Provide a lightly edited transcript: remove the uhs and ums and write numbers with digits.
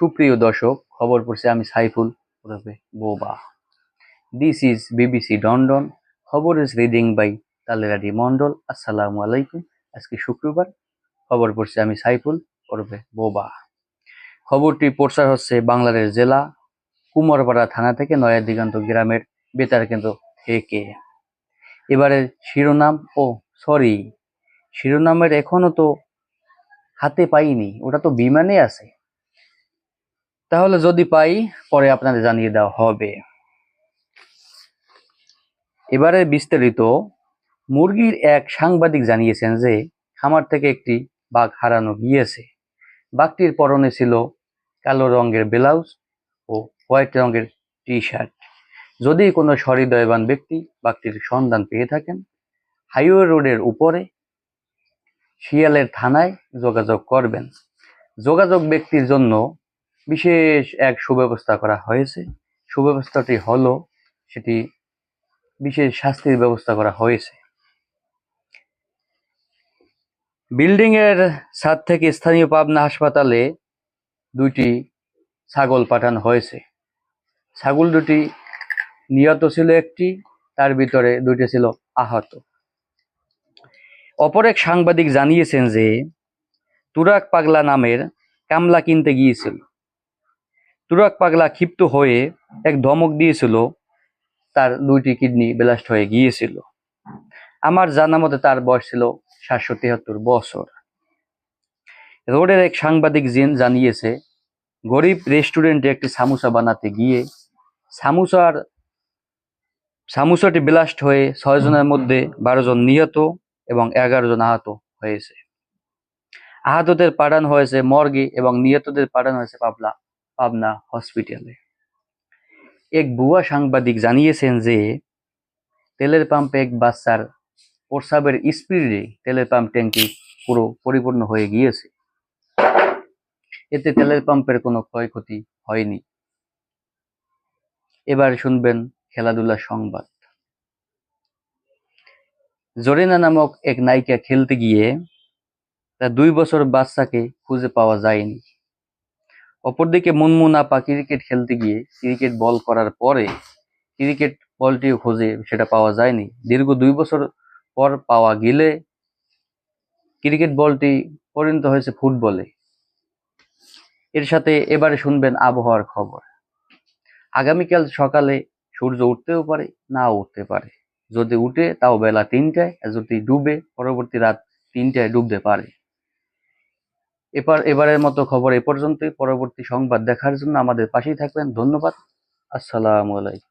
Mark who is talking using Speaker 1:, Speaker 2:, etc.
Speaker 1: সুপ্রিয় দর্শক, খবর পড়ছি আমি সাইফুল ওরফে বোবা। This is BBC London. খবর ইজ রিডিং বাই তালেরাডি মন্ডল। আসসালামু আলাইকুম। আজকে শুক্রবার। খবর পড়ছি আমি সাইফুল ওরফে বোবা। খবরটি প্রচার হচ্ছে বাংলাদেশ জেলা কুমারপাড়া থানা থেকে নয়া দিগন্ত গ্রামের বেতার কেন্দ্র থেকে। এবারে শিরোনাম শিরোনামের এখনো তো হাতে পাইনি, ওটা তো বিমানে আছে। তাহলে যদি পাই পরে আপনাদের জানিয়ে দেওয়া হবে। এবারে বিস্তারিত। মুরগির এক সাংবাদিক জানিয়েছেন যে খামার থেকে একটি বাঘ হারানো গিয়েছে। বাঘটির পরনে ছিল কালো রঙের ব্লাউজ ও হোয়াইট রঙের টি শার্ট। যদি কোনো সহৃদয়বান ব্যক্তি বাঘটির সন্ধান পেয়ে থাকেন, হাইওয়ে রোডের উপরে শিয়ালের থানায় যোগাযোগ করবেন। যোগাযোগ ব্যক্তির জন্য বিশেষ এক সুব্যবস্থা করা হয়েছে। সুব্যবস্থাটি হলো সেটি বিশেষ শাস্তির ব্যবস্থা করা হয়েছে। বিল্ডিং এর ছাদ থেকে স্থানীয় পাবনা হাসপাতালে দুইটি ছাগল পাঠানো হয়েছে। ছাগল দুটি নিহত ছিল একটি, তার ভিতরে দুইটি ছিল আহত। অপর এক সাংবাদিক জানিয়েছেন যে তুরাক পাগলা নামের কামলা কিনতে গিয়েছিল। তুরাক পাগলা ক্ষিপ্ত হয়ে এক ধমক দিয়েছিল, তার দুইটি কিডনি ব্লাস্ট হয়ে গিয়েছিল। আমার জানা মতে তার বয়স ছিল 773 বছর। রোডের এক সাংবাদিক জানিয়েছে গরিব রেস্টুরেন্টে একটি সামোসা বানাতে গিয়ে সামোসাটি ব্লাস্ট হয়ে 6 জনের মধ্যে 12 জন নিহত এবং 11 জন আহত হয়েছে। আহতদের পাঠানো হয়েছে মর্গে এবং নিহতদের পাঠানো হয়েছে পাবনা হসপিটালে। এক ভুয়া সাংবাদিক জানিয়েছেন যে তেলের পাম্পে এক বাচ্চার প্রস্রাবের স্পিডে তেলের পাম্প ট্যাঙ্কি পুরো পরিপূর্ণ হয়ে গিয়েছে। এতে তেলের পাম্পের কোনো ক্ষয়ক্ষতি হয়নি। এবার শুনবেন খেলাধুলার সংবাদ। জরিনা নামক এক নায়িকা খেলতে গিয়ে তার 2 বছর বাচ্চাকে খুঁজে পাওয়া যায়নি। অপরদিকে মুনমুন আপা ক্রিকেট খেলতে গিয়ে ক্রিকেট বল করার পরে ক্রিকেট বলটিও খুঁজে সেটা পাওয়া যায়নি। দীর্ঘ 2 বছর পর পাওয়া গেলে ক্রিকেট বলটি পরিণত হয়েছে ফুটবলে। এর সাথে এবারে শুনবেন আবহাওয়ার খবর। আগামীকাল সকালে সূর্য উঠতেও পারে, নাও উঠতে পারে। যদি উঠে তাও বেলা 3টায়, আর যদি ডুবে পরবর্তী রাত 3টায় ডুবতে পারে। এবারের মতো খবর এ পর্যন্তই। পরবর্তী সংবাদ দেখার জন্য আমাদের পাশেই থাকবেন। ধন্যবাদ। আসসালামু আলাইকুম।